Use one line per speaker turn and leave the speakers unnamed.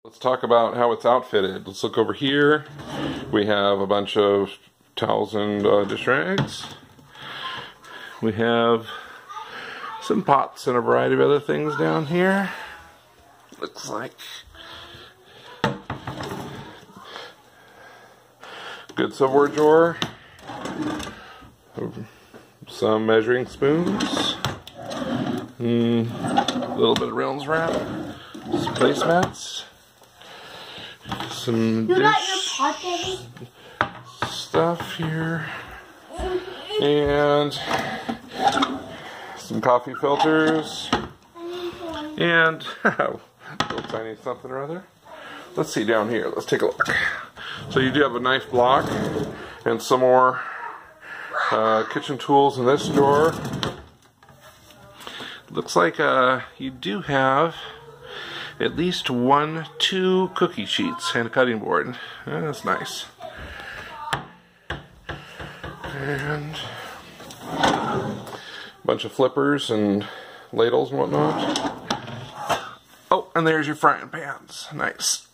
Let's talk about how it's outfitted. Let's look over here. We have a bunch of towels and dish rags. We have some pots and a variety of other things down here. Looks like good silverware drawer. Some measuring spoons. A little bit of Reynolds wrap. Some placemats. Some dish stuff here. And some coffee filters. And little tiny something or other. Let's see down here. Let's take a look. So you do have a knife block and some more kitchen tools in this drawer. Looks like you do have at least 2 cookie sheets and a cutting board. That's nice. And a bunch of flippers and ladles and whatnot. Oh, and there's your frying pans. Nice.